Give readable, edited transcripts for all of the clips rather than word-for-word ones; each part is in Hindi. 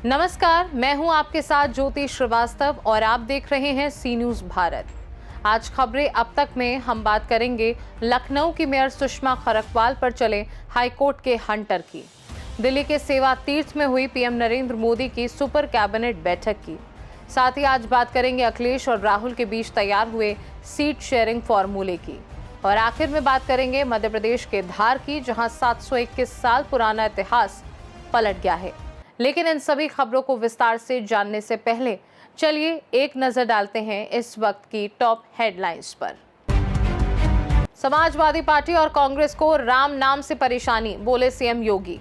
नमस्कार, मैं हूं आपके साथ ज्योति श्रीवास्तव और आप देख रहे हैं सी न्यूज भारत। आज खबरें अब तक में हम बात करेंगे लखनऊ की मेयर सुषमा खरकवाल पर चले हाईकोर्ट के हंटर की, दिल्ली के सेवा तीर्थ में हुई पीएम नरेंद्र मोदी की सुपर कैबिनेट बैठक की, साथ ही आज बात करेंगे अखिलेश और राहुल के बीच तैयार हुए सीट शेयरिंग फॉर्मूले की, और आखिर में बात करेंगे मध्य प्रदेश के धार की, जहां 721 साल पुराना इतिहास पलट गया है। लेकिन इन सभी खबरों को विस्तार से जानने से पहले चलिए एक नजर डालते हैं इस वक्त की टॉप हेडलाइंस पर। समाजवादी पार्टी और कांग्रेस को राम नाम से परेशानी, बोले सीएम योगी।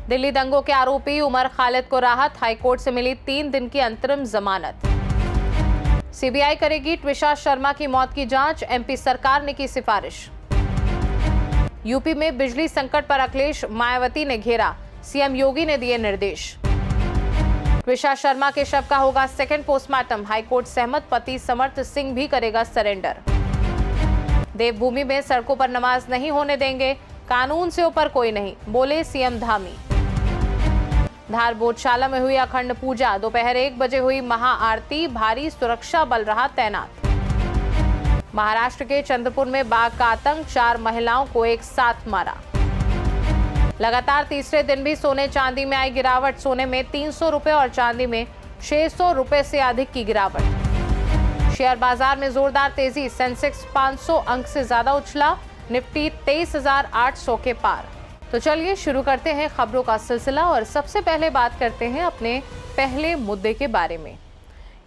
दिल्ली दंगों के आरोपी उमर खालिद को राहत, हाईकोर्ट से मिली 3 दिन की अंतरिम जमानत। सीबीआई करेगी ट्विशा शर्मा की मौत की जांच, एमपी सरकार ने की सिफारिश। यूपी में बिजली संकट पर अखिलेश मायावती ने घेरा, सीएम योगी ने दिए निर्देश। ट्विशा शर्मा के शव का होगा सेकंड पोस्टमार्टम, हाईकोर्ट सहमत, पति समर्थ सिंह भी करेगा सरेंडर। देवभूमि में सड़कों पर नमाज नहीं होने देंगे, कानून से ऊपर कोई नहीं, बोले सीएम धामी। धार बोधशाला में हुई अखंड पूजा, दोपहर 1 बजे हुई महाआरती, भारी सुरक्षा बल रहा तैनात। महाराष्ट्र के चंद्रपुर में बाघ का आतंक, 4 महिलाओं को एक साथ मारा। लगातार तीसरे दिन भी सोने चांदी में आई गिरावट, सोने में 300 रुपए और चांदी में 600 रुपए से अधिक की गिरावट। शेयर बाजार में जोरदार तेजी, सेंसेक्स 500 अंक से ज्यादा उछला, निफ्टी 23,800 के पार। तो चलिए शुरू करते हैं खबरों का सिलसिला और सबसे पहले बात करते हैं अपने पहले मुद्दे के बारे में।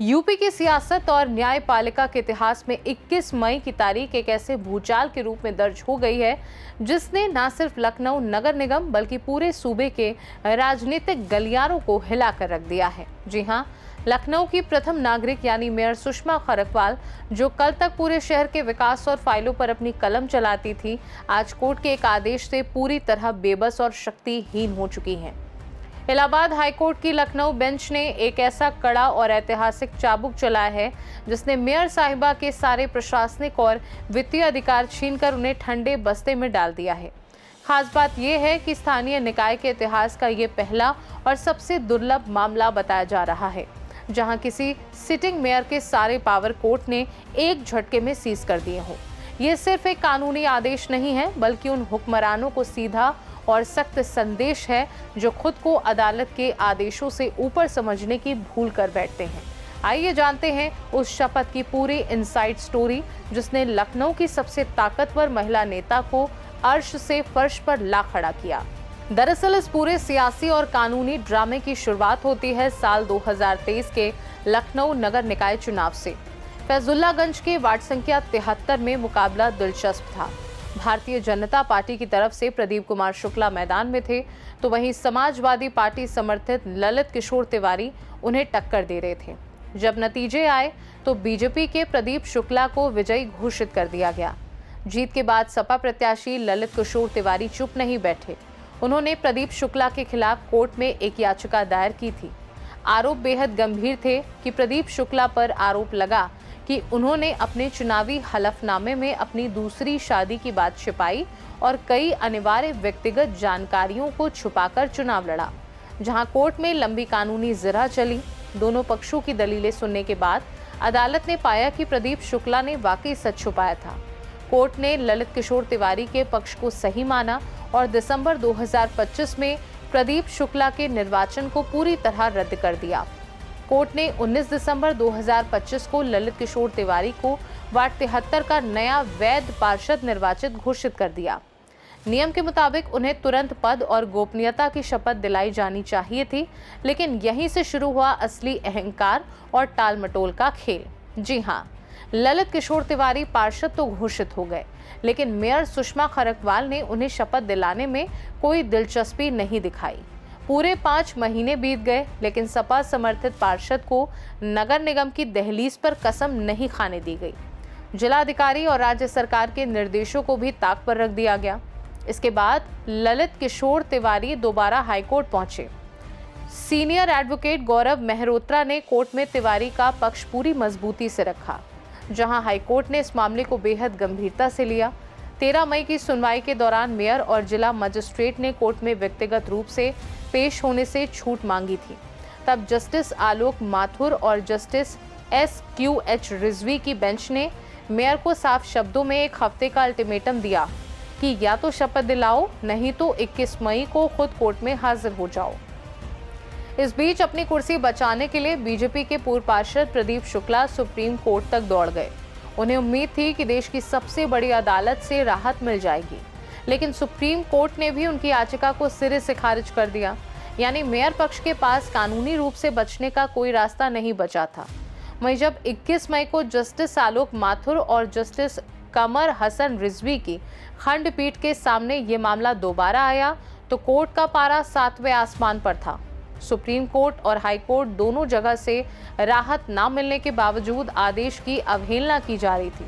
यूपी की सियासत और न्यायपालिका के इतिहास में 21 मई की तारीख एक ऐसे भूचाल के रूप में दर्ज हो गई है जिसने न सिर्फ लखनऊ नगर निगम बल्कि पूरे सूबे के राजनीतिक गलियारों को हिलाकर रख दिया है। जी हां, लखनऊ की प्रथम नागरिक यानी मेयर सुषमा खरकवाल, जो कल तक पूरे शहर के विकास और फाइलों पर अपनी कलम चलाती थी, आज कोर्ट के एक आदेश से पूरी तरह बेबस और शक्तिहीन हो चुकी हैं। इलाहाबाद हाईकोर्ट की लखनऊ बेंच ने एक ऐसा कड़ा और ऐतिहासिक चाबुक चलाया है जिसने मेयर साहिबा के सारे प्रशासनिक और वित्तीय अधिकार छीनकर उन्हें ठंडे बस्ते में डाल दिया है। खास बात यह है कि स्थानीय निकाय के इतिहास का ये पहला और सबसे दुर्लभ मामला बताया जा रहा है जहां किसी सिटिंग मेयर के सारे पावर कोर्ट ने एक झटके में सीज कर दिए हों। ये सिर्फ एक कानूनी आदेश नहीं है बल्कि उन हुक्मरानों को सीधा और सख्त संदेश है जो खुद को अदालत के आदेशों से ऊपर समझने की भूल कर बैठते हैं। आइए जानते हैं उस शपथ की पूरी इनसाइड स्टोरी जिसने लखनऊ की सबसे ताकतवर महिला नेता को अर्श से फर्श पर ला खड़ा किया। दरअसल इस पूरे सियासी और कानूनी ड्रामे की शुरुआत होती है साल 2023 के लखनऊ नगर निकाय चुनाव से। फैजुल्लागंज के वार्ड संख्या 73 में मुकाबला दिलचस्प था। भारतीय जनता पार्टी की तरफ से प्रदीप कुमार शुक्ला मैदान में थे, तो वहीं समाजवादी पार्टी समर्थित ललित किशोर तिवारी उन्हें टक्कर दे रहे थे। जब नतीजे आए तो बीजेपी के प्रदीप शुक्ला को विजयी घोषित कर दिया गया। जीत के बाद सपा प्रत्याशी ललित किशोर तिवारी चुप नहीं बैठे। उन्होंने प्रदीप शुक्ला के खिलाफ कोर्ट में एक याचिका दायर की थी। आरोप बेहद गंभीर थे कि प्रदीप शुक्ला पर आरोप लगा कि उन्होंने अपने चुनावी हलफनामे में अपनी दूसरी शादी की बात छिपाई और कई अनिवार्य व्यक्तिगत जानकारियों को छुपाकर चुनाव लड़ा। जहां कोर्ट में लंबी कानूनी जिरह चली, दोनों पक्षों की दलीलें सुनने के बाद अदालत ने पाया कि प्रदीप शुक्ला ने वाकई सच छुपाया था। कोर्ट ने ललित किशोर तिवारी के पक्ष को सही माना और दिसंबर 2025 में प्रदीप शुक्ला के निर्वाचन को पूरी तरह रद्द कर दिया। कोर्ट ने 19 दिसंबर 2025 को ललित किशोर तिवारी को वार्ड 73 का नया वैध पार्षद निर्वाचित घोषित कर दिया। नियम के मुताबिक उन्हें तुरंत पद और गोपनीयता की शपथ दिलाई जानी चाहिए थी, लेकिन यहीं से शुरू हुआ असली अहंकार और टालमटोल का खेल। जी हाँ, ललित किशोर तिवारी पार्षद तो घोषित हो गए, लेकिन मेयर सुषमा खरकवाल ने उन्हें शपथ दिलाने में कोई दिलचस्पी नहीं दिखाई। पूरे 5 महीने बीत गए, लेकिन सपा समर्थित पार्षद को नगर निगम की दहलीज पर कसम नहीं खाने दी गई। जिलाधिकारी और राज्य सरकार के निर्देशों को भी ताक पर रख दिया गया। इसके बाद ललित किशोर तिवारी दोबारा हाईकोर्ट पहुंचे। सीनियर एडवोकेट गौरव मेहरोत्रा ने कोर्ट में तिवारी का पक्ष पूरी मजबूती से रखा, जहां हाईकोर्ट ने इस मामले को बेहद गंभीरता से लिया। 13 मई की सुनवाई के दौरान मेयर और जिला मजिस्ट्रेट ने कोर्ट में व्यक्तिगत रूप से पेश होने से छूट मांगी थी। तब जस्टिस आलोक माथुर और जस्टिस SQH रिजवी की बेंच ने मेयर को साफ शब्दों में 1 हफ्ते का अल्टीमेटम दिया कि या तो शपथ दिलाओ, नहीं तो 21 मई को खुद कोर्ट में हाजिर हो जाओ। इस बीच अपनी कुर्सी बचाने के लिए बीजेपी के पूर्व पार्षद प्रदीप शुक्ला सुप्रीम कोर्ट तक दौड़ गए। उन्हें उम्मीद थी कि देश की सबसे बड़ी अदालत से राहत मिल जाएगी, लेकिन सुप्रीम कोर्ट ने भी उनकी याचिका को सिरे से खारिज कर दिया। यानी मेयर पक्ष के पास कानूनी रूप से बचने का कोई रास्ता नहीं बचा था। वहीं जब 21 मई को जस्टिस आलोक माथुर और जस्टिस कमर हसन रिजवी की खंडपीठ के सामने ये मामला दोबारा आया तो कोर्ट का पारा 7वें आसमान पर था। सुप्रीम कोर्ट और हाई कोर्ट दोनों जगह से राहत न मिलने के बावजूद आदेश की अवहेलना की जा रही थी।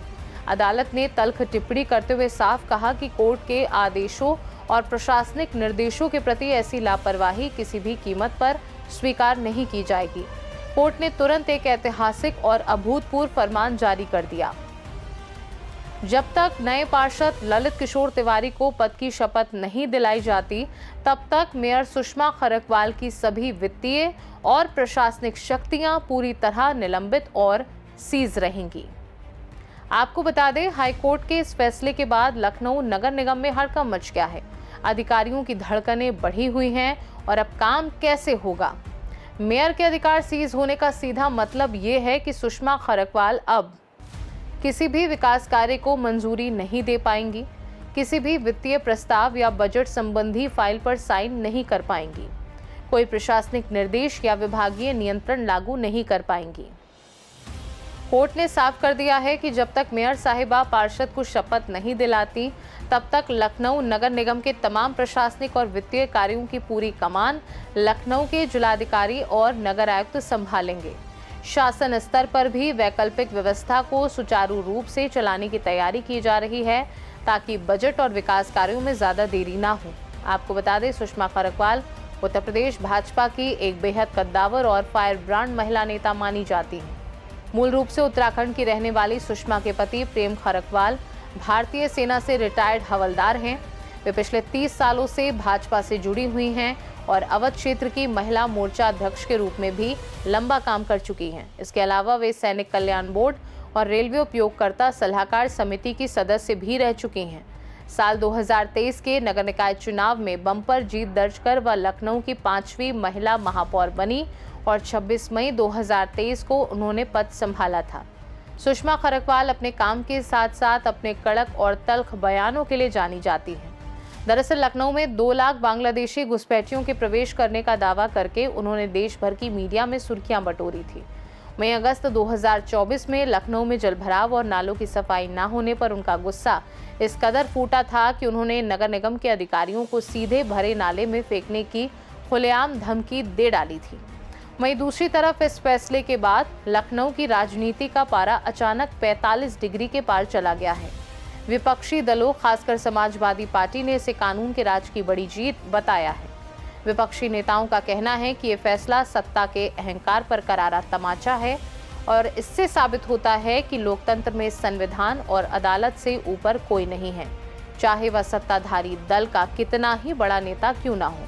अदालत ने तल्ख टिप्पणी करते हुए साफ कहा कि कोर्ट के आदेशों और प्रशासनिक निर्देशों के प्रति ऐसी लापरवाही किसी भी कीमत पर स्वीकार नहीं की जाएगी। कोर्ट ने तुरंत एक ऐतिहासिक और अभूतपूर्व फरमान जारी कर दिया। जब तक नए पार्षद ललित किशोर तिवारी को पद की शपथ नहीं दिलाई जाती, तब तक मेयर सुषमा खरकवाल की सभी वित्तीय और प्रशासनिक शक्तियां पूरी तरह निलंबित और सीज रहेंगी। आपको बता दें, हाईकोर्ट के इस फैसले के बाद लखनऊ नगर निगम में हड़कंप मच गया है। अधिकारियों की धड़कनें बढ़ी हुई हैं और अब काम कैसे होगा। मेयर के अधिकार सीज होने का सीधा मतलब ये है कि सुषमा खरकवाल अब किसी भी विकास कार्य को मंजूरी नहीं दे पाएंगी, किसी भी वित्तीय प्रस्ताव या बजट संबंधी फाइल पर साइन नहीं कर पाएंगी, कोई प्रशासनिक निर्देश या विभागीय नियंत्रण लागू नहीं कर पाएंगी। कोर्ट ने साफ कर दिया है कि जब तक मेयर साहिबा पार्षद को शपथ नहीं दिलाती, तब तक लखनऊ नगर निगम के तमाम प्रशासनिक और वित्तीय कार्यों की पूरी कमान लखनऊ के जिलाधिकारी और नगर आयुक्त संभालेंगे। शासन स्तर पर भी वैकल्पिक व्यवस्था को सुचारू रूप से चलाने की तैयारी की जा रही है ताकि बजट और विकास कार्यों में ज्यादा देरी ना हो। आपको बता दें, सुषमा खरकवाल उत्तर प्रदेश भाजपा की एक बेहद कद्दावर और फायर ब्रांड महिला नेता मानी जाती हैं। मूल रूप से उत्तराखंड की रहने वाली सुषमा के पति प्रेम खरकवाल भारतीय सेना से रिटायर्ड हवलदार हैं। वे पिछले 30 सालों से भाजपा से जुड़ी हुई हैं और अवध क्षेत्र की महिला मोर्चा अध्यक्ष के रूप में भी लंबा काम कर चुकी हैं। इसके अलावा वे सैनिक कल्याण बोर्ड और रेलवे उपयोगकर्ता सलाहकार समिति की सदस्य भी रह चुकी हैं। साल 2023 के नगर निकाय चुनाव में बम्पर जीत दर्ज कर वह लखनऊ की 5वीं महिला महापौर बनी और 26 मई 2023 को उन्होंने पद संभाला था। सुषमा खरकवाल अपने काम के साथ साथ अपने कड़क और तल्ख बयानों के लिए जानी जाती हैं। दरअसल लखनऊ में 2 लाख बांग्लादेशी घुसपैठियों के प्रवेश करने का दावा करके उन्होंने देश भर की मीडिया में सुर्खियां बटोरी थी। मई अगस्त 2024 में लखनऊ में जलभराव और नालों की सफाई न होने पर उनका गुस्सा इस कदर फूटा था कि उन्होंने नगर निगम के अधिकारियों को सीधे भरे नाले में फेंकने की खुलेआम धमकी दे डाली थी। वहीं दूसरी तरफ इस फैसले के बाद लखनऊ की राजनीति का पारा अचानक 45 डिग्री के पार चला गया है। विपक्षी दलों, खासकर समाजवादी पार्टी ने इसे कानून के राज की बड़ी जीत बताया है। विपक्षी नेताओं का कहना है कि ये फैसला सत्ता के अहंकार पर करारा तमाचा है और इससे साबित होता है कि लोकतंत्र में संविधान और अदालत से ऊपर कोई नहीं है, चाहे वह सत्ताधारी दल का कितना ही बड़ा नेता क्यों ना हो।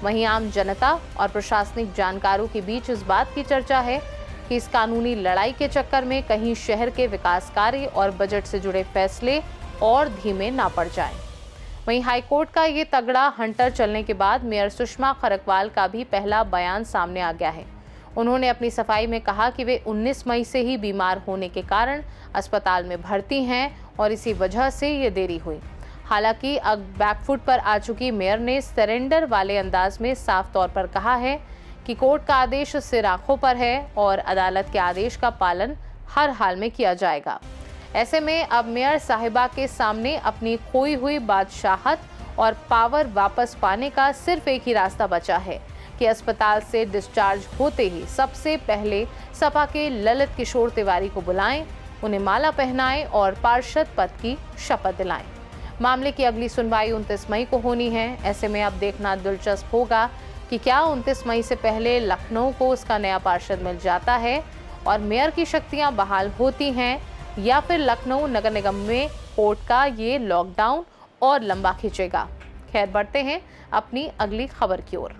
वहीं आम जनता और प्रशासनिक जानकारों के बीच इस बात की चर्चा है कि इस कानूनी लड़ाई के चक्कर में कहीं शहर के विकास कार्य और बजट से जुड़े फैसले और धीमे ना पड़ जाएं। वहीं हाईकोर्ट का ये तगड़ा हंटर चलने के बाद मेयर सुषमा खरकवाल का भी पहला बयान सामने आ गया है। उन्होंने अपनी सफाई में कहा कि वे 19 मई से ही बीमार होने के कारण अस्पताल में भर्ती हैं और इसी वजह से ये देरी हुई। हालांकि अब बैकफुट पर आ चुकी मेयर ने सरेंडर वाले अंदाज में साफ तौर पर कहा है कि कोर्ट का आदेश सिर आंखों पर है और अदालत के आदेश का पालन हर हाल में किया जाएगा। ऐसे में अब मेयर साहिबा के सामने अपनी खोई हुई बादशाहत और पावर वापस पाने का सिर्फ एक ही रास्ता बचा है कि अस्पताल से डिस्चार्ज होते ही सबसे पहले सपा के ललित किशोर तिवारी को बुलाएं, उन्हें माला पहनाएं और पार्षद पद की शपथ दिलाएं। मामले की अगली सुनवाई 29 मई को होनी है। ऐसे में अब देखना दिलचस्प होगा कि क्या 29 मई से पहले लखनऊ को उसका नया पार्षद मिल जाता है और मेयर की शक्तियां बहाल होती हैं या फिर लखनऊ नगर निगम में एक्सपोर्ट का ये लॉकडाउन और लंबा खींचेगा। खैर, बढ़ते हैं अपनी अगली खबर की ओर।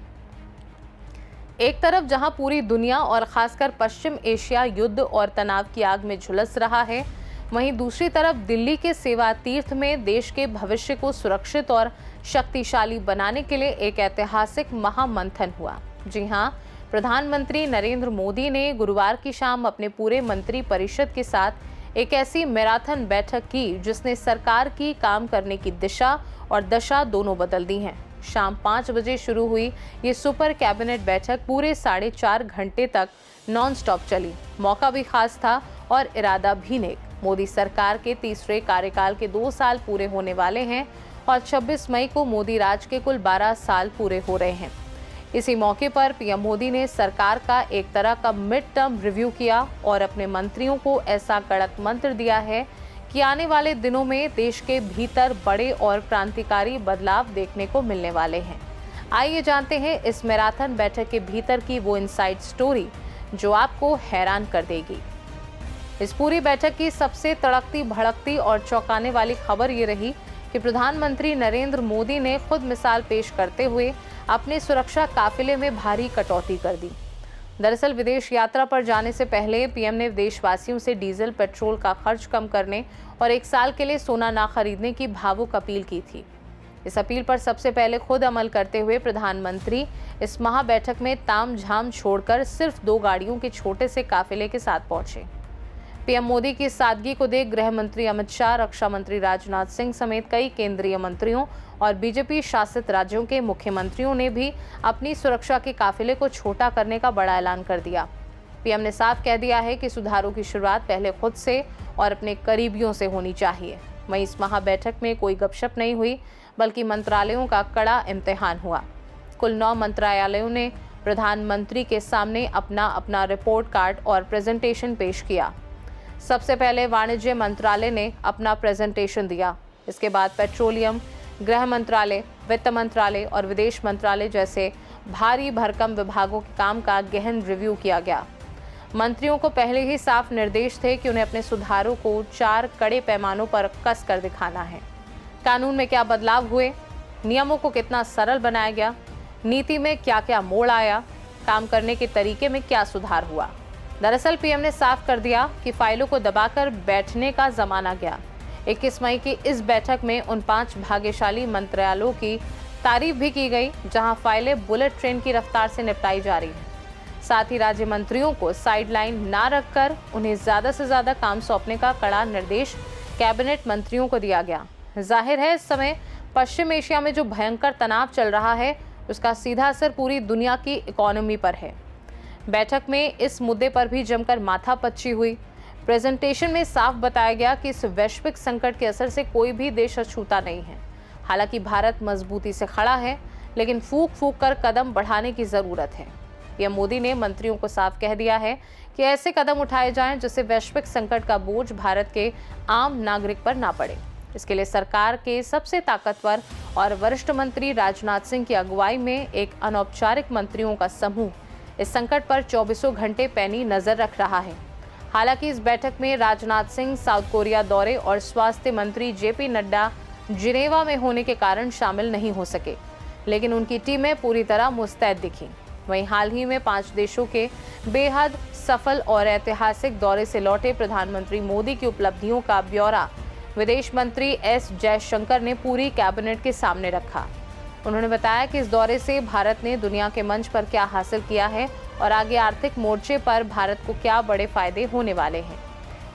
एक तरफ जहां पूरी दुनिया और खासकर पश्चिम एशिया युद्ध और तनाव की आग में झुलस रहा है, वहीं दूसरी तरफ दिल्ली के सेवा तीर्थ में देश के भविष्य को सुरक्षित और शक्तिशाली बनाने के लिए एक ऐतिहासिक महामंथन हुआ। जी हां, प्रधानमंत्री नरेंद्र मोदी ने गुरुवार की शाम अपने पूरे मंत्री परिषद के साथ एक ऐसी मैराथन बैठक की जिसने सरकार की काम करने की दिशा और दशा दोनों बदल दी हैं। शाम 5 बजे शुरू हुई ये सुपर कैबिनेट बैठक पूरे 4.5 घंटे तक नॉन स्टॉप चली। मौका भी खास था और इरादा भी नेक। मोदी सरकार के तीसरे कार्यकाल के 2 साल पूरे होने वाले हैं और 26 मई को मोदी राज के कुल 12 साल पूरे हो रहे हैं। इसी मौके पर पीएम मोदी ने सरकार का एक तरह का मिड टर्म रिव्यू किया और अपने मंत्रियों को ऐसा कड़क मंत्र दिया है कि आने वाले दिनों में देश के भीतर बड़े और क्रांतिकारी बदलाव देखने को मिलने वाले हैं। आइए जानते हैं इस मैराथन बैठक के भीतर की वो इनसाइड स्टोरी जो आपको हैरान कर देगी। इस पूरी बैठक की सबसे तड़कती भड़कती और चौंकाने वाली खबर ये रही कि प्रधानमंत्री नरेंद्र मोदी ने खुद मिसाल पेश करते हुए अपने सुरक्षा काफिले में भारी कटौती कर दी। दरअसल विदेश यात्रा पर जाने से पहले पीएम ने देशवासियों से डीजल पेट्रोल का खर्च कम करने और 1 साल के लिए सोना ना खरीदने की भावुक अपील की थी। इस अपील पर सबसे पहले खुद अमल करते हुए प्रधानमंत्री इस महाबैठक में तामझाम छोड़कर सिर्फ 2 गाड़ियों के छोटे से काफिले के साथ पहुंचे। पीएम मोदी की सादगी को देख गृह मंत्री अमित शाह, रक्षा मंत्री राजनाथ सिंह समेत कई केंद्रीय मंत्रियों और बीजेपी शासित राज्यों के मुख्यमंत्रियों ने भी अपनी सुरक्षा के काफिले को छोटा करने का बड़ा ऐलान कर दिया। पीएम ने साफ कह दिया है कि सुधारों की शुरुआत पहले खुद से और अपने करीबियों से होनी चाहिए। वहीं इस महाबैठक में कोई गपशप नहीं हुई, बल्कि मंत्रालयों का कड़ा इम्तिहान हुआ। कुल 9 मंत्रालयों ने प्रधानमंत्री के सामने अपना अपना रिपोर्ट कार्ड और प्रेजेंटेशन पेश किया। सबसे पहले वाणिज्य मंत्रालय ने अपना प्रेजेंटेशन दिया। इसके बाद पेट्रोलियम, गृह मंत्रालय, वित्त मंत्रालय और विदेश मंत्रालय जैसे भारी भरकम विभागों के काम का गहन रिव्यू किया गया। मंत्रियों को पहले ही साफ निर्देश थे कि उन्हें अपने सुधारों को 4 कड़े पैमानों पर कस कर दिखाना है। कानून में क्या बदलाव हुए, नियमों को कितना सरल बनाया गया, नीति में क्या क्या मोड़ आया, काम करने के तरीके में क्या सुधार हुआ। दरअसल पीएम ने साफ कर दिया कि फाइलों को दबाकर बैठने का जमाना गया। 21 मई की इस बैठक में उन 5 भाग्यशाली मंत्रालयों की तारीफ भी की गई जहां फाइलें बुलेट ट्रेन की रफ्तार से निपटाई जा रही हैं। साथ ही राज्य मंत्रियों को साइडलाइन ना रखकर उन्हें ज्यादा से ज्यादा काम सौंपने का कड़ा निर्देश कैबिनेट मंत्रियों को दिया गया। जाहिर है इस समय पश्चिम एशिया में जो भयंकर तनाव चल रहा है उसका सीधा असर पूरी दुनिया की इकोनॉमी पर है। बैठक में इस मुद्दे पर भी जमकर माथापच्ची हुई। प्रेजेंटेशन में साफ बताया गया कि इस वैश्विक संकट के असर से कोई भी देश अछूता नहीं है। हालांकि भारत मजबूती से खड़ा है, लेकिन फूंक फूंक कर कदम बढ़ाने की जरूरत है। पीएम मोदी ने मंत्रियों को साफ कह दिया है कि ऐसे कदम उठाए जाएं जिससे वैश्विक संकट का बोझ भारत के आम नागरिक पर ना पड़े। इसके लिए सरकार के सबसे ताकतवर और वरिष्ठ मंत्री राजनाथ सिंह की अगुवाई में एक अनौपचारिक मंत्रियों का समूह इस संकट पर 24 घंटे पैनी नजर रख रहा है। हालांकि इस बैठक में राजनाथ सिंह साउथ कोरिया दौरे और स्वास्थ्य मंत्री जेपी नड्डा जिनेवा में होने के कारण शामिल नहीं हो सके, लेकिन उनकी टीमें पूरी तरह मुस्तैद दिखी। वहीं हाल ही में 5 देशों के बेहद सफल और ऐतिहासिक दौरे से लौटे प्रधानमंत्री मोदी की उपलब्धियों का ब्यौरा विदेश मंत्री एस जयशंकर ने पूरी कैबिनेट के सामने रखा। उन्होंने बताया कि इस दौरे से भारत ने दुनिया के मंच पर क्या हासिल किया है और आगे आर्थिक मोर्चे पर भारत को क्या बड़े फायदे होने वाले हैं।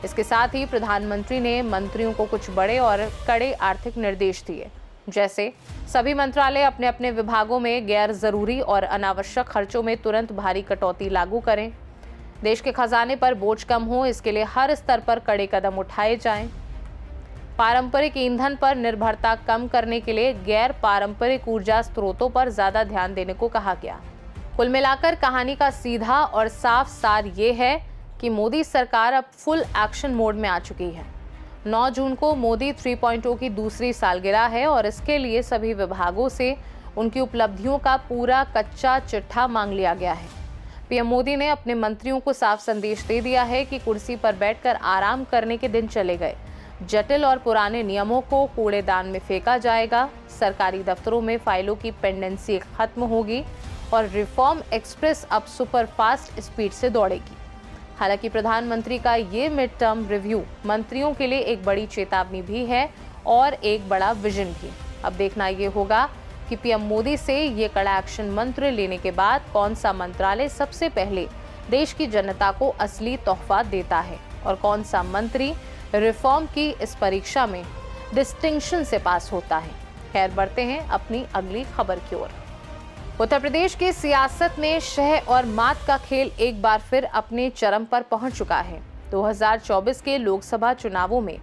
इसके साथ ही प्रधानमंत्री ने मंत्रियों को कुछ बड़े और कड़े आर्थिक निर्देश दिए, जैसे सभी मंत्रालय अपने अपने विभागों में गैर जरूरी और अनावश्यक खर्चों में तुरंत भारी कटौती लागू करें। देश के खजाने पर बोझ कम हो, इसके लिए हर स्तर पर कड़े कदम उठाए जाएं। पारंपरिक ईंधन पर निर्भरता कम करने के लिए गैर पारंपरिक ऊर्जा स्रोतों पर ज्यादा ध्यान देने को कहा गया। कुल मिलाकर कहानी का सीधा और साफ सार ये है कि मोदी सरकार अब फुल एक्शन मोड में आ चुकी है। 9 जून को मोदी 3.0 की दूसरी सालगिरह है और इसके लिए सभी विभागों से उनकी उपलब्धियों का पूरा कच्चा चिट्ठा मांग लिया गया है। पीएम मोदी ने अपने मंत्रियों को साफ संदेश दे दिया है कि कुर्सी पर बैठकर आराम करने के दिन चले गए। जटिल और पुराने नियमों को कूड़ेदान में फेंका जाएगा, सरकारी दफ्तरों में फाइलों की पेंडेंसी खत्म होगी और रिफॉर्म एक्सप्रेस अब सुपर फास्ट स्पीड से दौड़ेगी। हालांकि प्रधानमंत्री का ये मिड टर्म रिव्यू मंत्रियों के लिए एक बड़ी चेतावनी भी है और एक बड़ा विजन भी। अब देखना ये होगा कि पीएम मोदी से ये कड़ा एक्शन मंत्र लेने के बाद कौन सा मंत्रालय सबसे पहले देश की जनता को असली तोहफा देता है और कौन सा मंत्री रिफॉर्म की इस परीक्षा में डिस्टिंक्शन से पास होता है। खैर, बढ़ते हैं अपनी अगली खबर की ओर। उत्तर प्रदेश की सियासत में शह और मात का खेल एक बार फिर अपने चरम पर पहुंच चुका है। 2024 के लोकसभा चुनावों में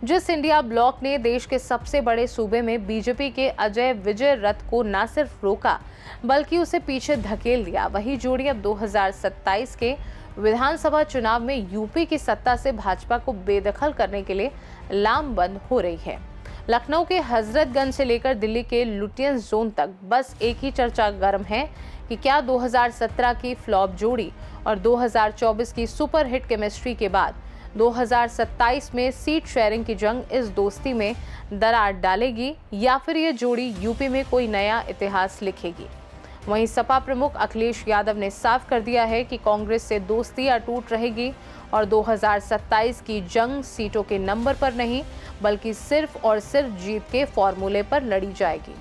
जिस इंडिया ब्लॉक ने देश के सबसे बड़े सूबे में बीजेपी के अजय विजय रथ को न सिर्फ रोका बल्कि उसे पीछे धकेल दिया, वही जोड़ी अब 2027 के विधानसभा चुनाव में यूपी की सत्ता से भाजपा को बेदखल करने के लिए लामबंद हो रही है। लखनऊ के हजरतगंज से लेकर दिल्ली के लुटियंस जोन तक बस एक ही चर्चा गर्म है कि क्या 2017 की फ्लॉप जोड़ी और 2024 की सुपरहिट केमिस्ट्री के बाद 2027 में सीट शेयरिंग की जंग इस दोस्ती में दरार डालेगी या फिर ये जोड़ी यूपी में कोई नया इतिहास लिखेगी। वहीं सपा प्रमुख अखिलेश यादव ने साफ कर दिया है कि कांग्रेस से दोस्ती अटूट रहेगी और 2027 की जंग सीटों के नंबर पर नहीं बल्कि सिर्फ और सिर्फ जीत के फॉर्मूले पर लड़ी जाएगी।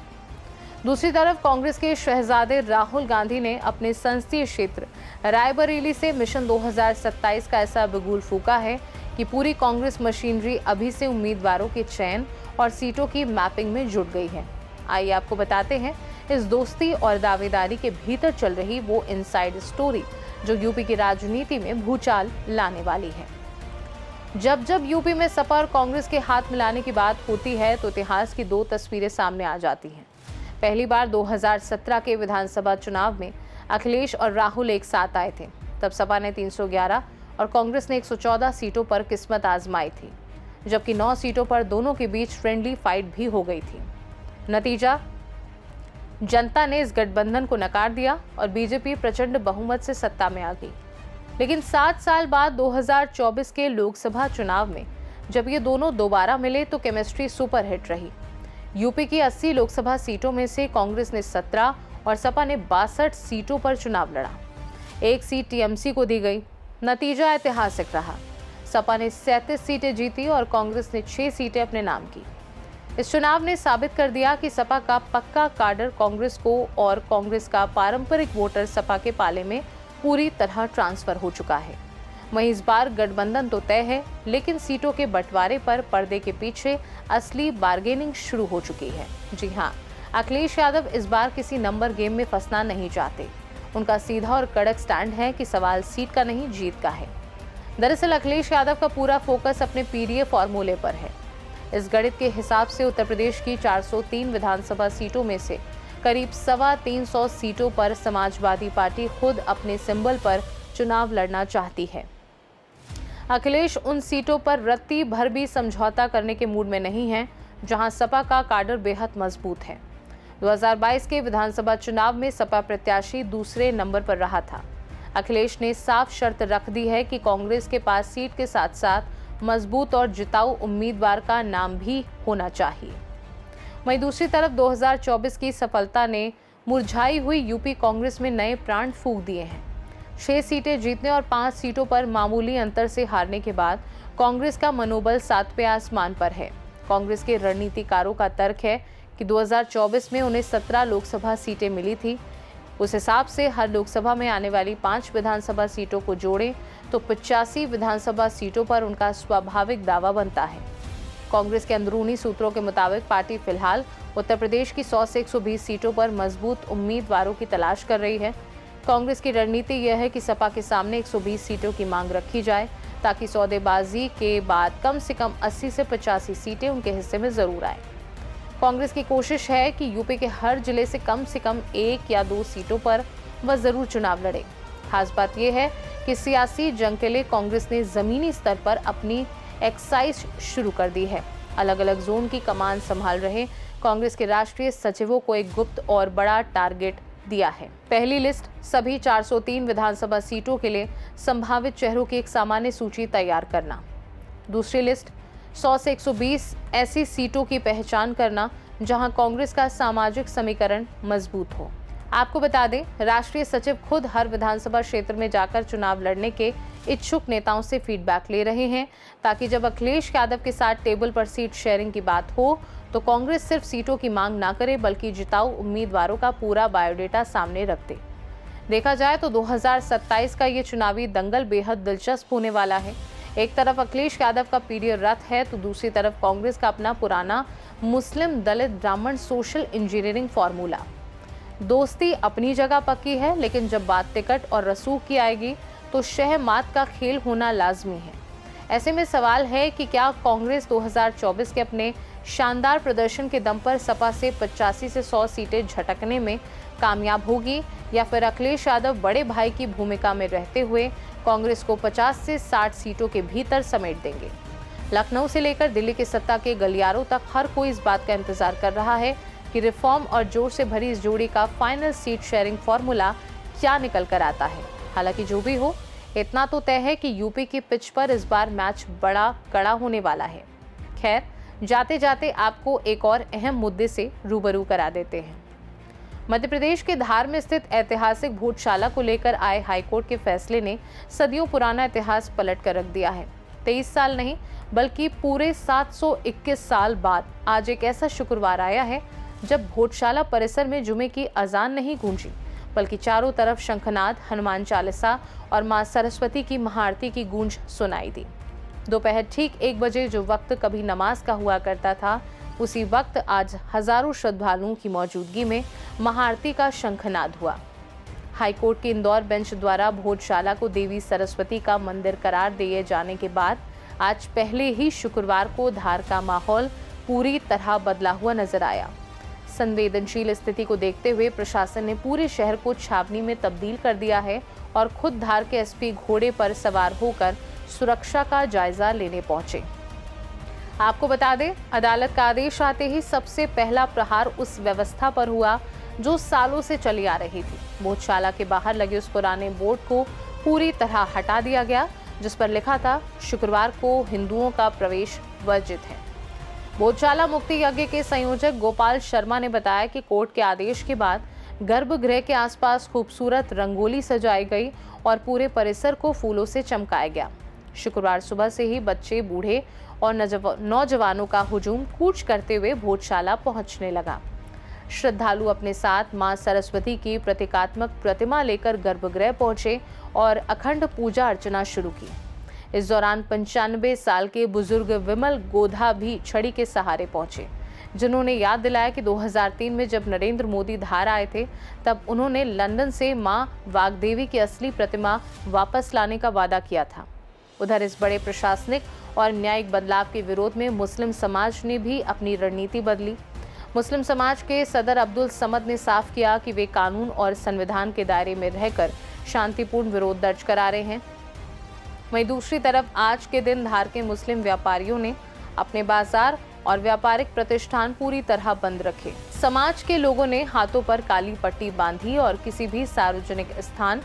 दूसरी तरफ कांग्रेस के शहजादे राहुल गांधी ने अपने संसदीय क्षेत्र रायबरेली से मिशन 2027 का ऐसा बिगुल फूंका है कि पूरी कांग्रेस मशीनरी अभी से उम्मीदवारों के चयन और सीटों की मैपिंग में जुट गई है। आइए आपको बताते हैं इस दोस्ती और दावेदारी के भीतर चल रही वो इनसाइड स्टोरी जो यूपी की राजनीति में भूचाल लाने वाली है। जब जब यूपी में सपा और कांग्रेस के हाथ मिलाने की बात होती है तो इतिहास की दो तस्वीरें सामने आ जाती हैं। पहली बार 2017 के विधानसभा चुनाव में अखिलेश और राहुल एक साथ आए थे। तब सपा ने 311 और कांग्रेस ने 114 सीटों पर किस्मत आजमाई थी, जबकि 9 सीटों पर दोनों के बीच फ्रेंडली फाइट भी हो गई थी। नतीजा, जनता ने इस गठबंधन को नकार दिया और बीजेपी प्रचंड बहुमत से सत्ता में आ गई। लेकिन 7 साल बाद 2024 के लोकसभा चुनाव में जब ये दोनों दोबारा मिले तो केमिस्ट्री सुपरहिट रही। यूपी की 80 लोकसभा सीटों में से कांग्रेस ने 17 और सपा ने 62 सीटों पर चुनाव लड़ा। एक सीट टीएमसी को दी गई। नतीजा ऐतिहासिक रहा। सपा ने 37 सीटें जीती और कांग्रेस ने 6 सीटें अपने नाम की। इस चुनाव ने साबित कर दिया कि सपा का पक्का काडर कांग्रेस को और कांग्रेस का पारंपरिक वोटर सपा के पाले में पूरी तरह ट्रांसफर हो चुका है। वहीं इस बार गठबंधन तो तय है, लेकिन सीटों के बंटवारे पर पर्दे के पीछे असली बार्गेनिंग शुरू हो चुकी है। जी हाँ, अखिलेश यादव इस बार किसी नंबर गेम में फंसना नहीं चाहते। उनका सीधा और कड़क स्टैंड है कि सवाल सीट का नहीं, जीत का है। दरअसल अखिलेश यादव का पूरा फोकस अपने पीडीए फॉर्मूले पर है। इस गणित के हिसाब से उत्तर प्रदेश की 403 विधानसभा सीटों में से करीब 325 सीटों पर समाजवादी पार्टी खुद अपने सिंबल पर चुनाव लड़ना चाहती है। अखिलेश उन सीटों पर रत्ती भर भी समझौता करने के मूड में नहीं है जहां सपा का काडर बेहद मजबूत है। 2022 के विधानसभा चुनाव में सपा प्रत्याशी दूसरे नंबर पर रहा था। अखिलेश ने साफ शर्त रख दी है कि कांग्रेस के पास सीट के साथ साथ मजबूत और जिताऊ उम्मीदवार का नाम भी होना चाहिए। वहीं दूसरी तरफ 2024 की सफलता ने मुरझाई हुई यूपी कांग्रेस में नए प्राण फूंक दिए हैं। 6 सीटें जीतने और 5 सीटों पर मामूली अंतर से हारने के बाद कांग्रेस का मनोबल 7वें आसमान पर है। कांग्रेस के रणनीतिकारों का तर्क है कि 2024 में उन्हें 17 लोकसभा सीटें मिली थी। उस हिसाब से हर लोकसभा में आने वाली 5 विधानसभा सीटों को जोड़ें तो 85 विधानसभा सीटों पर उनका स्वाभाविक दावा बनता है। कांग्रेस के अंदरूनी सूत्रों के मुताबिक पार्टी फिलहाल उत्तर प्रदेश की 100 से 120 सीटों पर मजबूत उम्मीदवारों की तलाश कर रही है। कांग्रेस की रणनीति यह है कि सपा के सामने 120 सीटों की मांग रखी जाए ताकि सौदेबाजी के बाद कम से कम 80 से 85 सीटें उनके हिस्से में जरूर आए। कांग्रेस की कोशिश है कि यूपी के हर जिले से कम 1 या 2 सीटों पर वह जरूर चुनाव लड़े। खास बात यह है कि सियासी जंग के लिए कांग्रेस ने जमीनी स्तर पर अपनी एक्सरसाइज शुरू कर दी है। अलग अलग जोन की कमान संभाल रहे कांग्रेस के राष्ट्रीय सचिवों को एक गुप्त और बड़ा टारगेट दिया है। पहली लिस्ट सभी 403 विधानसभा सीटों के लिए संभावित चेहरों की एक सामान्य सूची तैयार करना। दूसरी लिस्ट 100 से 120 ऐसी सीटों की पहचान करना जहां कांग्रेस का सामाजिक समीकरण मजबूत हो। आपको बता दें, राष्ट्रीय सचिव खुद हर विधानसभा क्षेत्र में जाकर चुनाव लड़ने के इच्छुक नेताओं से फीडबैक ले रहे हैं, ताकि जब अखिलेश यादव के साथ टेबल पर सीट शेयरिंग की बात हो तो कांग्रेस सिर्फ सीटों की मांग ना करे, बल्कि जिताऊ उम्मीदवारों का पूरा बायोडेटा सामने रख दे। देखा जाए तो 2027 का ये चुनावी दंगल बेहद दिलचस्प होने वाला है। एक तरफ अखिलेश यादव का पीडीए रथ है तो दूसरी तरफ कांग्रेस का अपना पुराना मुस्लिम दलित ब्राह्मण सोशल इंजीनियरिंग फॉर्मूला। दोस्ती अपनी जगह पक्की है, लेकिन जब बात टिकट और रसूख की आएगी तो शह मात का खेल होना लाजमी है। ऐसे में सवाल है कि क्या कांग्रेस 2024 के अपने शानदार प्रदर्शन के दम पर सपा से 85 से 100 सीटें झटकने में कामयाब होगी, या फिर अखिलेश यादव बड़े भाई की भूमिका में रहते हुए कांग्रेस को 50 से 60 सीटों के भीतर समेट देंगे। लखनऊ से लेकर दिल्ली के सत्ता के गलियारों तक हर कोई इस बात का इंतजार कर रहा है कि रिफॉर्म और जोर से भरी इस जोड़ी का फाइनल सीट शेयरिंग फॉर्मूला क्या निकल कर आता है। हालांकि जो भी हो, इतना तो तय है कि यूपी की पिच पर इस बार मैच बड़ा कड़ा होने वाला है। खैर, जाते जाते आपको एक और अहम मुद्दे से रूबरू करा देते हैं। मध्य प्रदेश के धार में स्थित ऐतिहासिक भोजशाला को लेकर आए हाईकोर्ट के फैसले ने सदियों पुराना इतिहास पलट कर रख दिया है। 23 साल नहीं, बल्कि पूरे 721 साल बाद आज एक ऐसा शुक्रवार आया है जब भोजशाला परिसर में जुमे की अजान नहीं गूंजी, बल्कि चारों तरफ शंखनाद, हनुमान चालीसा और मां सरस्वती की महाआरती की गूंज सुनाई दी। दोपहर ठीक 1 बजे जो वक्त कभी नमाज का हुआ करता था, उसी वक्त आज हजारों श्रद्धालुओं की मौजूदगी में महाआरती का शंखनाद हुआ। हाईकोर्ट के इंदौर बेंच द्वारा भोजशाला को देवी सरस्वती का मंदिर करार दिए जाने के बाद आज पहले ही शुक्रवार को धार का माहौल पूरी तरह बदला हुआ नजर आया। संवेदनशील स्थिति को देखते हुए प्रशासन ने पूरे शहर को छावनी में तब्दील कर दिया है और खुद धार के एसपी घोड़े पर सवार होकर सुरक्षा का जायजा लेने पहुंचे। आपको बता दें, अदालत का आदेश आते ही सबसे पहला प्रहार उस व्यवस्था पर हुआ जो सालों से चली आ रही थी। भोजशाला के बाहर लगे उस पुराने बोर्ड को पूरी तरह हटा दिया गया, जिस पर लिखा था शुक्रवार को हिंदुओं का प्रवेश वर्जित है। भोजशाला मुक्ति यज्ञ के संयोजक गोपाल शर्मा ने बताया कि कोर्ट के आदेश के बाद गर्भगृह के आसपास खूबसूरत रंगोली सजाई गई और पूरे परिसर को फूलों से चमकाया गया। शुक्रवार सुबह से ही बच्चे, बूढ़े और नौजवानों का हुजूम कूच करते हुए भोजशाला पहुंचने लगा। श्रद्धालु अपने साथ मां सरस्वती की प्रतीकात्मक प्रतिमा लेकर गर्भगृह पहुंचे और अखंड पूजा अर्चना शुरू की। इस दौरान 95 साल के बुजुर्ग विमल गोधा भी छड़ी के सहारे पहुंचे, जिन्होंने याद दिलाया कि 2003 में जब नरेंद्र मोदी धार आए थे, तब उन्होंने लंदन से मां वाग्देवी की असली प्रतिमा वापस लाने का वादा किया था। उधर इस बड़े प्रशासनिक और न्यायिक बदलाव के विरोध में मुस्लिम समाज ने भी अपनी रणनीति बदली। मुस्लिम समाज के सदर अब्दुल समद ने साफ किया कि वे कानून और संविधान के दायरे में रहकर शांतिपूर्ण विरोध दर्ज करा रहे हैं। वहीं दूसरी तरफ आज के दिन धार के मुस्लिम व्यापारियों ने अपने बाजार और व्यापारिक प्रतिष्ठान पूरी तरह बंद रखे। समाज के लोगों ने हाथों पर काली पट्टी बांधी और किसी भी सार्वजनिक स्थान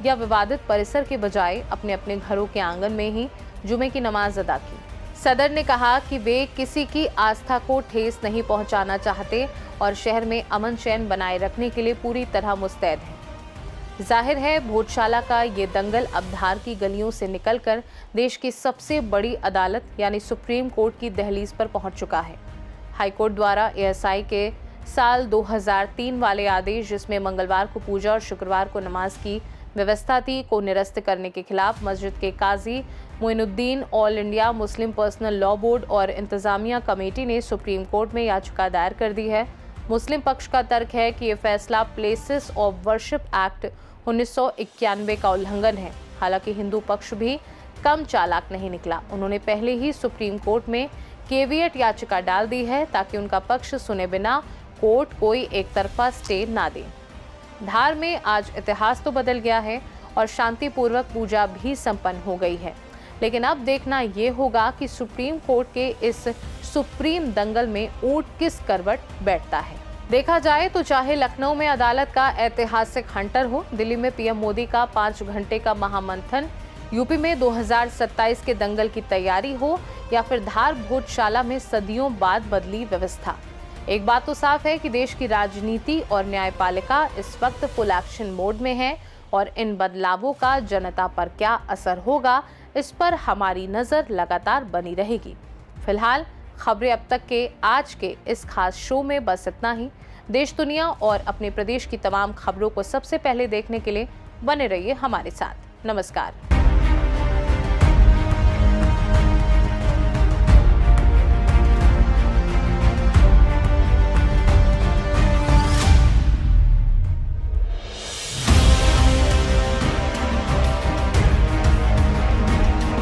या विवादित परिसर के बजाय अपने अपने घरों के आंगन में ही जुमे की नमाज अदा की। सदर ने कहा कि वे किसी की आस्था को ठेस नहीं पहुंचाना चाहते और शहर में अमन चैन बनाए रखने के लिए पूरी तरह मुस्तैद हैं। जाहिर है, भोजशाला का ये दंगल अब धार की गलियों से निकलकर देश की सबसे बड़ी अदालत यानी सुप्रीम कोर्ट की दहलीज पर पहुंच चुका है। हाईकोर्ट द्वारा एएसआई के साल 2003 वाले आदेश, जिसमें मंगलवार को पूजा और शुक्रवार को नमाज की व्यवस्था थी, को निरस्त करने के खिलाफ मस्जिद के काजी Moinuddin, all India Muslim personal law board और इंतजामिया कमेटी ने सुप्रीम कोर्ट में याचिका दायर कर दी है। मुस्लिम पक्ष का तर्क है कि ये फैसला प्लेसेस ऑफ वर्शिप एक्ट 1991 का उल्लंघन है। हालांकि हिंदू पक्ष भी कम चालाक नहीं निकला। उन्होंने पहले ही सुप्रीम कोर्ट में केवियट याचिका डाल दी है ताकि उनका पक्ष सुने बिना कोर्ट कोई एक तरफा स्टे ना दे। धार में आज इतिहास तो बदल गया है और शांतिपूर्वक पूजा भी संपन्न हो गई है, लेकिन अब देखना ये होगा कि सुप्रीम कोर्ट के इस सुप्रीम दंगल में ऊंट किस करवट बैठता है। देखा जाए तो चाहे लखनऊ में अदालत का ऐतिहासिक हंटर हो, दिल्ली में पीएम मोदी का 5 घंटे का महामंथन यूपी में 2027 के दंगल की तैयारी हो या फिर धार भोजशाला में सदियों बाद बदली व्यवस्था, एक बात तो साफ है कि देश की राजनीति और न्यायपालिका इस वक्त फुल एक्शन मोड में है और इन बदलावों का जनता पर क्या असर होगा, इस पर हमारी नजर लगातार बनी रहेगी। फिलहाल खबरें अब तक के आज के इस खास शो में बस इतना ही। देश दुनिया और अपने प्रदेश की तमाम खबरों को सबसे पहले देखने के लिए बने रहिए हमारे साथ। नमस्कार।